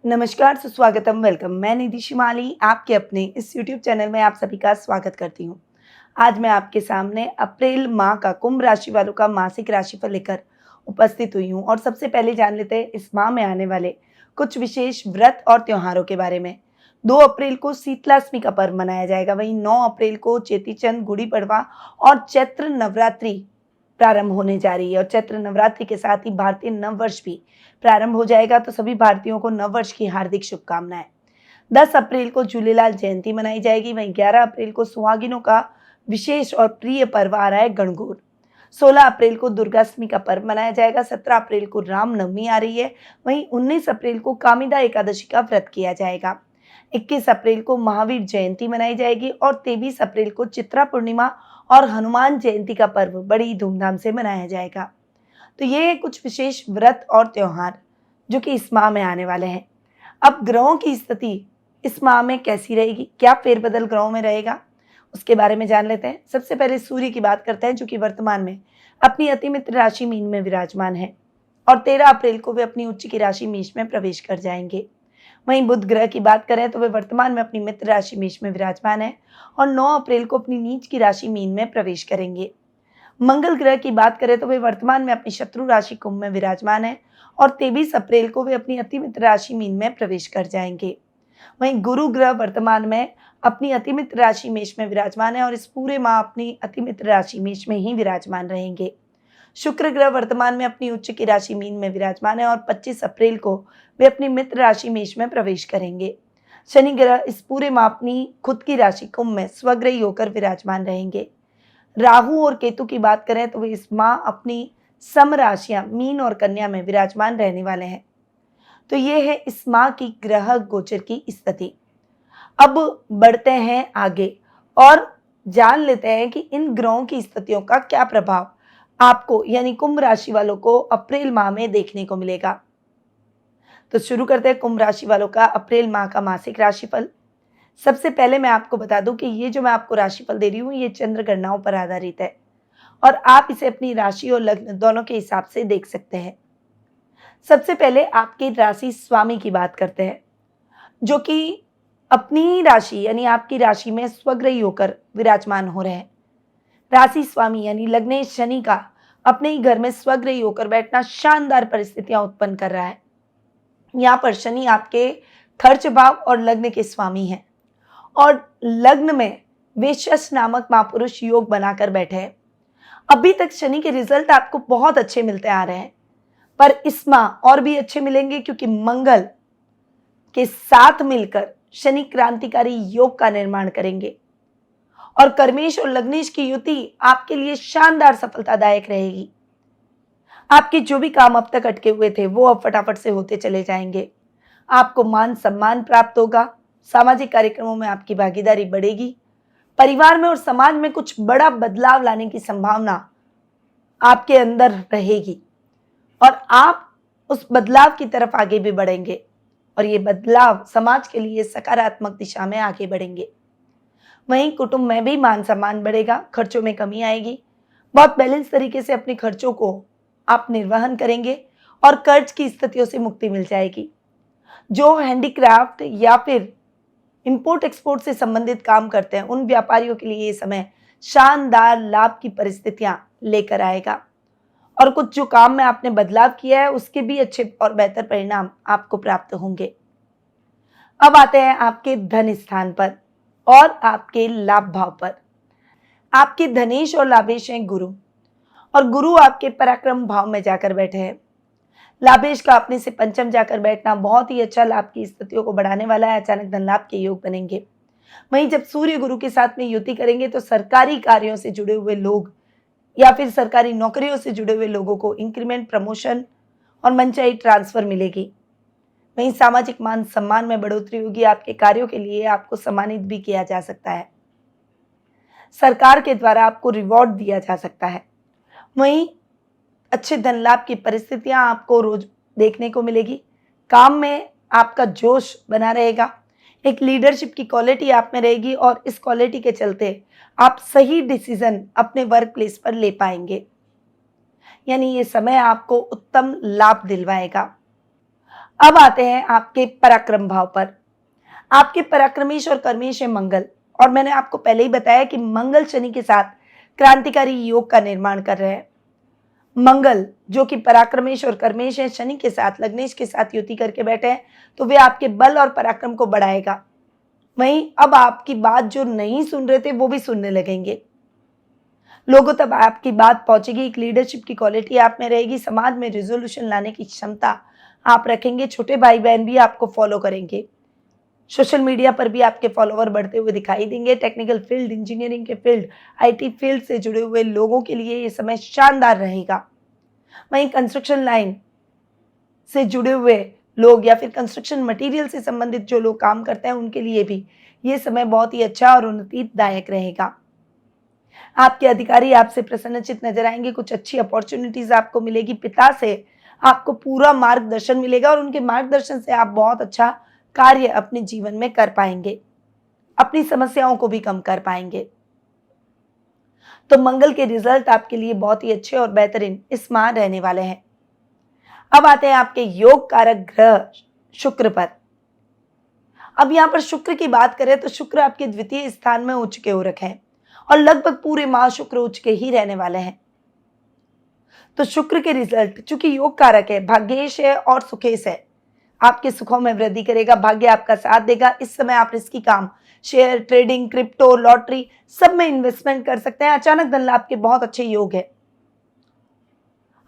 नमस्कार, सुस्वागतम, वेलकम। मैं निधि शिमाली आपके अपने इस यूट्यूब चैनल में आप सभी का स्वागत करती हूँ। आज मैं आपके सामने अप्रैल माह का कुंभ राशि वालों का मासिक राशिफल लेकर उपस्थित हुई हूँ और सबसे पहले जान लेते हैं इस माह में आने वाले कुछ विशेष व्रत और त्योहारों के बारे में। 2 अप्रैल को शीतलाष्टमी का पर्व मनाया जाएगा, वहीं 9 अप्रैल को चेती चंद, गुड़ी पड़वा और चैत्र नवरात्रि प्रारंभ होने जा रही है और चैत्र नवरात्रि के साथ ही भारतीय नववर्ष भी प्रारंभ हो जाएगा। तो सभी भारतीयों को नववर्ष की हार्दिक शुभकामनाएं। 10 अप्रैल को झूलेलाल जयंती मनाई जाएगी, वहीं 11 अप्रैल को सुहागिनों का विशेष और प्रिय पर्व आ रहा है गणगौर। 16 अप्रैल को दुर्गाष्टमी का पर्व मनाया जाएगा। 17 अप्रैल को रामनवमी आ रही है, वहीं 19 अप्रैल को कामिदा एकादशी का व्रत किया जाएगा। 21 अप्रैल को महावीर जयंती मनाई जाएगी और 23 अप्रैल को चित्रा पूर्णिमा और हनुमान जयंती का पर्व बड़ी धूमधाम से मनाया जाएगा। तो ये है कुछ विशेष व्रत और त्योहार जो कि इस माह में आने वाले हैं। अब ग्रहों की स्थिति इस माह में कैसी रहेगी, क्या फेरबदल ग्रहों में रहेगा, उसके बारे में जान लेते हैं। सबसे पहले सूर्य की बात करते हैं, जो कि वर्तमान में अपनी अति मित्र राशि मीन में विराजमान है और 13 अप्रैल को वे अपनी उच्च की राशि मेष में प्रवेश कर जाएंगे। वहीं बुध ग्रह की बात करें तो वे वर्तमान में अपनी मित्र राशि मेष में विराजमान है और 9 अप्रैल को अपनी नीच की राशि मीन में प्रवेश करेंगे। मंगल ग्रह की बात करें तो वे वर्तमान में अपनी शत्रु राशि कुंभ में विराजमान है और 23 अप्रैल को वे अपनी अति मित्र राशि मीन में प्रवेश कर जाएंगे। वहीं गुरु ग्रह वर्तमान में अपनी अति मित्र राशि मेष में विराजमान है और इस पूरे माह अपनी अति मित्र राशि मेष में ही विराजमान रहेंगे। शुक्र ग्रह वर्तमान में अपनी उच्च की राशि मीन में विराजमान है और 25 अप्रैल को वे अपनी मित्र राशि मेष में प्रवेश करेंगे। शनि ग्रह इस पूरे माह अपनी खुद की राशि कुंभ में स्वग्रही होकर विराजमान रहेंगे। राहु और केतु की बात करें तो वे इस माह अपनी सम राशियां मीन और कन्या में विराजमान रहने वाले हैं। तो ये है इस माह की ग्रह गोचर की स्थिति। अब बढ़ते हैं आगे और जान लेते हैं कि इन ग्रहों की स्थितियों का क्या प्रभाव आपको यानी कुंभ राशि वालों को अप्रैल माह में देखने को मिलेगा। तो शुरू करते हैं कुंभ राशि वालों का अप्रैल माह का मासिक राशिफल। सबसे पहले मैं आपको बता दूं कि ये जो मैं आपको राशिफल दे रही हूँ ये चंद्र गणनाओं पर आधारित है और आप इसे अपनी राशि और लग्न दोनों के हिसाब से देख सकते हैं। सबसे पहले आपकी राशि स्वामी की बात करते हैं, जो कि अपनी राशि यानी आपकी राशि में स्वग्रही होकर विराजमान हो रहे हैं। राशि स्वामी यानी लग्नेश शनि का अपने ही घर में स्वग्रही होकर बैठना शानदार परिस्थितियां उत्पन्न कर रहा है। यहाँ पर शनि आपके खर्च भाव और लग्न के स्वामी हैं और लग्न में वे शश नामक महापुरुष योग बनाकर बैठे हैं। अभी तक शनि के रिजल्ट आपको बहुत अच्छे मिलते आ रहे हैं, पर इस माह और भी अच्छे मिलेंगे क्योंकि मंगल के साथ मिलकर शनि क्रांतिकारी योग का निर्माण करेंगे और कर्मेश और लग्नेश की युति आपके लिए शानदार सफलतादायक रहेगी। आपके जो भी काम अब तक अटके हुए थे वो अब फटाफट से होते चले जाएंगे। आपको मान सम्मान प्राप्त होगा, सामाजिक कार्यक्रमों में आपकी भागीदारी बढ़ेगी, परिवार में और समाज में कुछ बड़ा बदलाव लाने की संभावना आपके अंदर रहेगी और आप उस बदलाव की तरफ आगे भी बढ़ेंगे और ये बदलाव समाज के लिए सकारात्मक दिशा में आगे बढ़ेंगे। वहीं कुटुंब में भी मान सम्मान बढ़ेगा, खर्चों में कमी आएगी, बहुत बैलेंस तरीके से अपने खर्चों को आप निर्वहन करेंगे और कर्ज की स्थितियों से मुक्ति मिल जाएगी। जो हैंडीक्राफ्ट या फिर इंपोर्ट एक्सपोर्ट से संबंधित काम करते हैं उन व्यापारियों के लिए ये समय शानदार लाभ की परिस्थितियां लेकर आएगा और कुछ जो काम में आपने बदलाव किया है उसके भी अच्छे और बेहतर परिणाम आपको प्राप्त होंगे। अब आते हैं आपके धन स्थान पर और आपके लाभ भाव पर। आपके धनेश और लाभेश हैं गुरु और गुरु आपके पराक्रम भाव में जाकर बैठे हैं। लाभेश का अपने से पंचम जाकर बैठना बहुत ही अच्छा लाभ की स्थितियों को बढ़ाने वाला है, अचानक धन लाभ के योग बनेंगे। वहीं जब सूर्य गुरु के साथ में युति करेंगे तो सरकारी कार्यों से जुड़े हुए लोग या फिर सरकारी नौकरियों से जुड़े हुए लोगों को इंक्रीमेंट, प्रमोशन और मनचाही ट्रांसफर मिलेगी। वहीं सामाजिक मान सम्मान में बढ़ोतरी होगी, आपके कार्यों के लिए आपको सम्मानित भी किया जा सकता है, सरकार के द्वारा आपको रिवॉर्ड दिया जा सकता है। वहीं अच्छे धन लाभ की परिस्थितियां आपको रोज देखने को मिलेगी, काम में आपका जोश बना रहेगा, एक लीडरशिप की क्वालिटी आप में रहेगी और इस क्वालिटी के चलते आप सही डिसीजन अपने वर्क प्लेस पर ले पाएंगे, यानी ये समय आपको उत्तम लाभ दिलवाएगा। अब आते हैं आपके पराक्रम भाव पर। आपके पराक्रमेश और कर्मेश है मंगल, और मैंने आपको पहले ही बताया कि मंगल शनि के साथ क्रांतिकारी योग का निर्माण कर रहे हैं। मंगल जो कि पराक्रमेश और कर्मेश है, शनि के साथ लग्नेश के साथ युति करके बैठे हैं, तो वे आपके बल और पराक्रम को बढ़ाएगा। वहीं अब आपकी बात जो नहीं सुन रहे थे वो भी सुनने लगेंगे। लोगों तक आपकी बात पहुंचेगी। एक लीडरशिप की क्वालिटी आप में रहेगी। समाज में रिजोल्यूशन लाने की क्षमता आप रखेंगे। छोटे भाई बहन भी आपको फॉलो करेंगे। सोशल मीडिया पर भी आपके फॉलोवर बढ़ते हुए दिखाई देंगे। टेक्निकल फील्ड, इंजीनियरिंग के फील्ड, आईटी फील्ड से जुड़े हुए लोगों के लिए ये समय शानदार रहेगा। वहीं कंस्ट्रक्शन लाइन से जुड़े हुए लोग या फिर कंस्ट्रक्शन मटेरियल से संबंधित जो लोग काम करते हैं उनके लिए भी ये समय बहुत ही अच्छा और उन्नतिदायक रहेगा। आपके अधिकारी आपसे प्रसन्नचित नजर आएंगे। कुछ अच्छी अपॉर्चुनिटीज आपको मिलेगी। पिता से आपको पूरा मार्गदर्शन मिलेगा और उनके मार्गदर्शन से आप बहुत अच्छा कार्य अपने जीवन में कर पाएंगे। अपनी समस्याओं को भी कम कर पाएंगे। तो मंगल के रिजल्ट आपके लिए बहुत ही अच्छे और बेहतरीन इस माह रहने वाले हैं। अब आते हैं आपके योग कारक ग्रह शुक्र पर। अब यहां पर शुक्र की बात करें तो शुक्र आपके द्वितीय स्थान में उच्च के हो रखे हैं और लगभग पूरे माह शुक्र उच्च के ही रहने वाले हैं। तो शुक्र के रिजल्ट चूंकि योग कारक है, भाग्येश है और सुखेश है, आपके सुखों में वृद्धि करेगा। भाग्य आपका साथ देगा। इस समय आप रिस्की काम, शेयर, ट्रेडिंग, क्रिप्टो, लॉटरी सब में इन्वेस्टमेंट कर सकते हैं। अचानक धन लाभ के बहुत अच्छे योग है।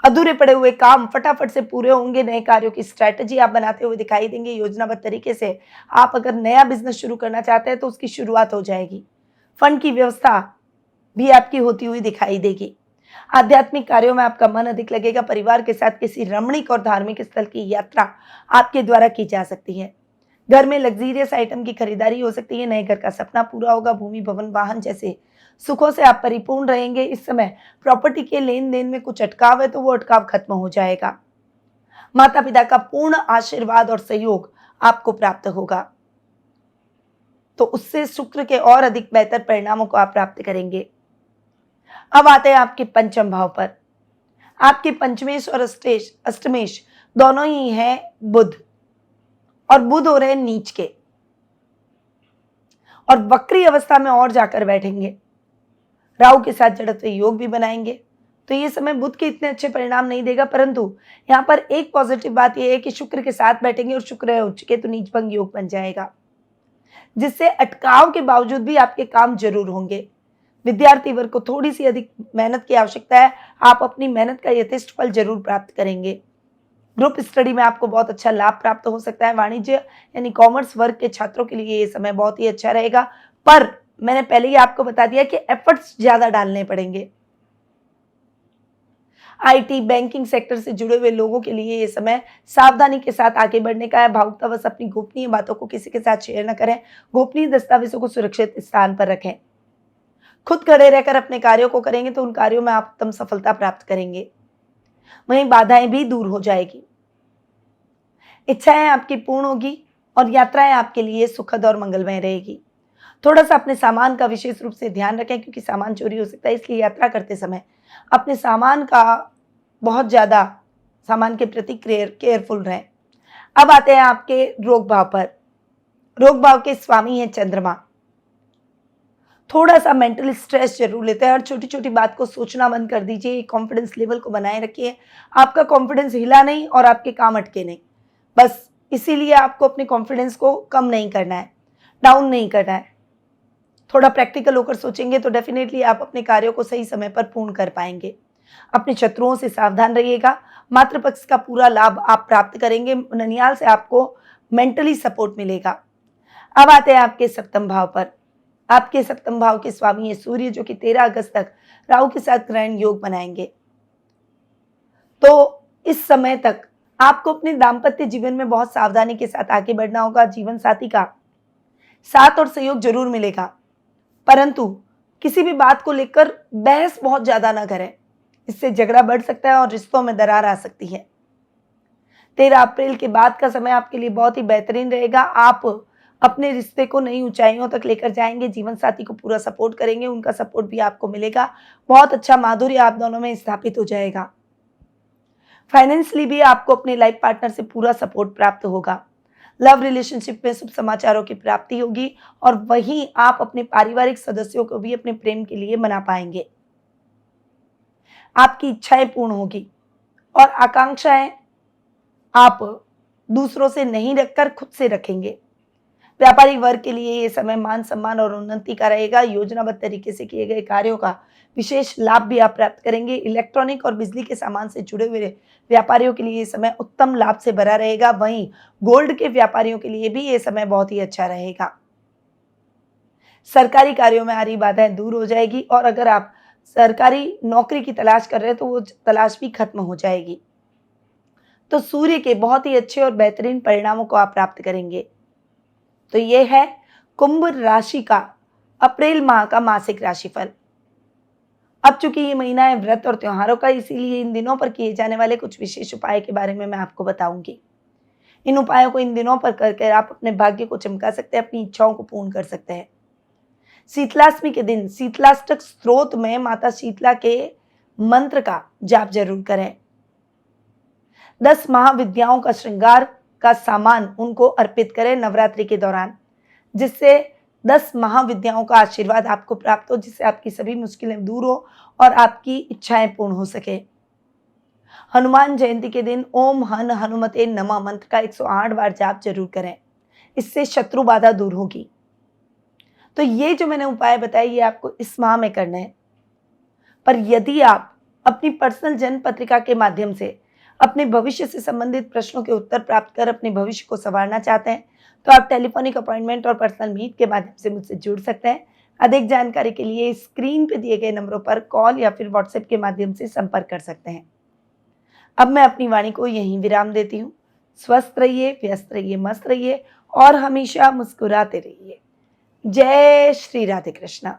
अधूरे पड़े हुए काम फटाफट से पूरे होंगे। नए कार्यों की स्ट्रैटेजी आप बनाते हुए दिखाई देंगे। योजनाबद्ध तरीके से आप अगर नया बिजनेस शुरू करना चाहते हैं तो उसकी शुरुआत हो जाएगी। फंड की व्यवस्था भी आपकी होती हुई दिखाई देगी। आध्यात्मिक कार्यों में आपका मन अधिक लगेगा। परिवार के साथ किसी रमणीक और धार्मिक स्थल की यात्रा आपके द्वारा की जा सकती है। घर में लग्जरियस आइटम की खरीदारी हो सकती है। नए घर का सपना पूरा होगा। भूमि, भवन, वाहन जैसे सुखों से आप परिपूर्ण रहेंगे। इस समय प्रॉपर्टी के लेन देन में कुछ अटकाव है तो वो अटकाव खत्म हो जाएगा। माता पिता का पूर्ण आशीर्वाद और सहयोग आपको प्राप्त होगा, तो उससे शुक्र के और अधिक बेहतर परिणामों को आप प्राप्त करेंगे। अब आते हैं आपके पंचम भाव पर। आपके पंचमेश और अष्टमेश दोनों ही हैं बुध, और बुध हो रहे हैं नीच के और वक्री अवस्था में और जाकर बैठेंगे। राहु के साथ जड़त्व योग भी बनाएंगे। तो ये समय बुध के इतने अच्छे परिणाम नहीं देगा, परंतु यहाँ पर एक पॉजिटिव बात यह है कि शुक्र के साथ बैठेंगे और शुक्र है उच्च के, तो नीच भंग योग बन जाएगा, जिससे अटकाव के बावजूद भी आपके काम जरूर होंगे। विद्यार्थी वर्ग को थोड़ी सी अधिक मेहनत की आवश्यकता है। आप अपनी मेहनत का यथेष्ट फल जरूर प्राप्त करेंगे। ग्रुप स्टडी में आपको बहुत अच्छा लाभ प्राप्त हो सकता है। वाणिज्य यानी कॉमर्स वर्ग के छात्रों के लिए ये समय बहुत ही अच्छा रहेगा, पर मैंने पहले ही आपको बता दिया कि एफर्ट्स ज्यादा डालने पड़ेंगे। आईटी, बैंकिंग सेक्टर से जुड़े हुए लोगों के लिए ये समय सावधानी के साथ आगे बढ़ने का है। भावुकतावश अपनी गोपनीय बातों को किसी के साथ शेयर न करें। गोपनीय दस्तावेजों को सुरक्षित स्थान पर रखें। खुद खड़े रहकर अपने कार्यों को करेंगे तो उन कार्यों में आप उत्तम सफलता प्राप्त करेंगे। वहीं बाधाएं भी दूर हो जाएगी। इच्छाएं आपकी पूर्ण होगी और यात्राएं आपके लिए सुखद और मंगलमय रहेगी। थोड़ा सा अपने सामान का विशेष रूप से ध्यान रखें, क्योंकि सामान चोरी हो सकता है, इसलिए यात्रा करते समय अपने सामान का बहुत ज्यादा सामान के प्रति केयरफुल रहें। अब आते हैं आपके रोग भाव पर। रोग भाव के स्वामी है चंद्रमा। थोड़ा सा मेंटल स्ट्रेस जरूर लेते हैं। हर छोटी छोटी बात को सोचना बंद कर दीजिए। कॉन्फिडेंस लेवल को बनाए रखिए। आपका कॉन्फिडेंस हिला नहीं और आपके काम अटके नहीं, बस इसीलिए आपको अपने कॉन्फिडेंस को कम नहीं करना है, डाउन नहीं करना है। थोड़ा प्रैक्टिकल होकर सोचेंगे तो डेफिनेटली आप अपने कार्यों को सही समय पर पूर्ण कर पाएंगे। अपने शत्रुओं से सावधान रहिएगा। मातृपक्ष का पूरा लाभ आप प्राप्त करेंगे। ननियाल से आपको मेंटली सपोर्ट मिलेगा। अब आते हैं आपके सप्तम भाव पर। आपके सप्तम भाव के स्वामी है सूर्य, जो कि 13 अगस्त तक राहु के साथ ग्रहण योग बनाएंगे। तो इस समय तक आपको अपने दाम्पत्य जीवन में बहुत सावधानी के साथ आगे बढ़ना होगा। जीवन साथी का साथ और सहयोग जरूर मिलेगा, परंतु किसी भी बात को लेकर बहस बहुत ज्यादा ना करें, इससे झगड़ा बढ़ सकता है और रिश्तों में दरार आ सकती है। 13 अप्रैल के बाद का समय आपके लिए बहुत ही बेहतरीन रहेगा। आप अपने रिश्ते को नई ऊंचाइयों तक लेकर जाएंगे। जीवन साथी को पूरा सपोर्ट करेंगे, उनका सपोर्ट भी आपको मिलेगा। बहुत अच्छा माधुर्य आप दोनों में स्थापित हो जाएगा। फाइनेंशियली भी आपको अपने लाइफ पार्टनर से पूरा सपोर्ट प्राप्त होगा। लव रिलेशनशिप में शुभ समाचारों की प्राप्ति होगी और वहीं आप अपने पारिवारिक सदस्यों को भी अपने प्रेम के लिए मना पाएंगे। आपकी इच्छाएं पूर्ण होगी और आकांक्षाएं आप दूसरों से नहीं रखकर खुद से रखेंगे। व्यापारिक वर्ग के लिए ये समय मान सम्मान और उन्नति का रहेगा। योजनाबद्ध तरीके से किए गए कार्यों का विशेष लाभ भी आप प्राप्त करेंगे। इलेक्ट्रॉनिक और बिजली के सामान से जुड़े हुए व्यापारियों के लिए ये समय उत्तम लाभ से भरा रहेगा। वहीं गोल्ड के व्यापारियों के लिए भी ये समय बहुत ही अच्छा रहेगा। सरकारी कार्यों में आ रही बाधाएं दूर हो जाएगी और अगर आप सरकारी नौकरी की तलाश कर रहे हैं तो वो तलाश भी खत्म हो जाएगी। तो सूर्य के बहुत ही अच्छे और बेहतरीन परिणामों को आप प्राप्त करेंगे। तो ये है कुंभ राशि का अप्रैल माह का मासिक राशिफल। अब चूंकि ये महीना है व्रत और त्योहारों का, इसीलिए इन दिनों पर किए जाने वाले कुछ विशेष उपाय के बारे में मैं आपको बताऊंगी। इन उपायों को इन दिनों पर करके आप अपने भाग्य को चमका सकते हैं, अपनी इच्छाओं को पूर्ण कर सकते हैं। शीतलाष्टमी के दिन शीतलाष्टक स्त्रोत में माता शीतला के मंत्र का जाप जरूर करें। 10 महाविद्याओं का श्रृंगार का सामान उनको अर्पित करें नवरात्रि के दौरान, जिससे 10 महाविद्याओं का आशीर्वाद आपको प्राप्त हो, जिससे आपकी सभी मुश्किलें दूर हो और आपकी इच्छाएं पूर्ण हो सके। हनुमान जयंती के दिन ओम हन हनुमते नमः मंत्र का 108 बार जाप जरूर करें, इससे शत्रु बाधा दूर होगी। तो ये जो मैंने उपाय बताए ये आपको इस माह में करना है। पर यदि आप अपनी पर्सनल जन्म पत्रिका के माध्यम से अपने भविष्य से संबंधित प्रश्नों के उत्तर प्राप्त कर अपने भविष्य को संवारना चाहते हैं तो आप टेलीफोनिक अपॉइंटमेंट और पर्सनल मीट के माध्यम से मुझसे जुड़ सकते हैं। अधिक जानकारी के लिए स्क्रीन पर दिए गए नंबरों पर कॉल या फिर व्हाट्सएप के माध्यम से संपर्क कर सकते हैं। अब मैं अपनी वाणी को यहीं विराम देती हूँ। स्वस्थ रहिए, व्यस्त रहिए, मस्त रहिए और हमेशा मुस्कुराते रहिए। जय श्री राधे कृष्णा।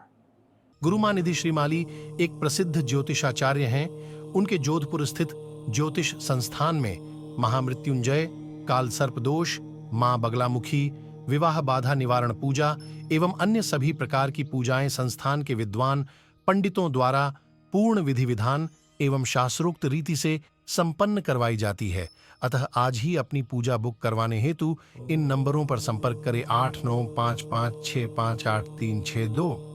गुरुमां निधि श्रीमाली एक प्रसिद्ध ज्योतिषाचार्य हैं। उनके जोधपुर स्थित ज्योतिष संस्थान में महामृत्युंजय, काल सर्प दोष, मां बगलामुखी, विवाह बाधा निवारण पूजा एवं अन्य सभी प्रकार की पूजाएं संस्थान के विद्वान पंडितों द्वारा पूर्ण विधि विधान एवं शास्त्रोक्त रीति से संपन्न करवाई जाती है। अतः आज ही अपनी पूजा बुक करवाने हेतु इन नंबरों पर संपर्क करें 8955658362।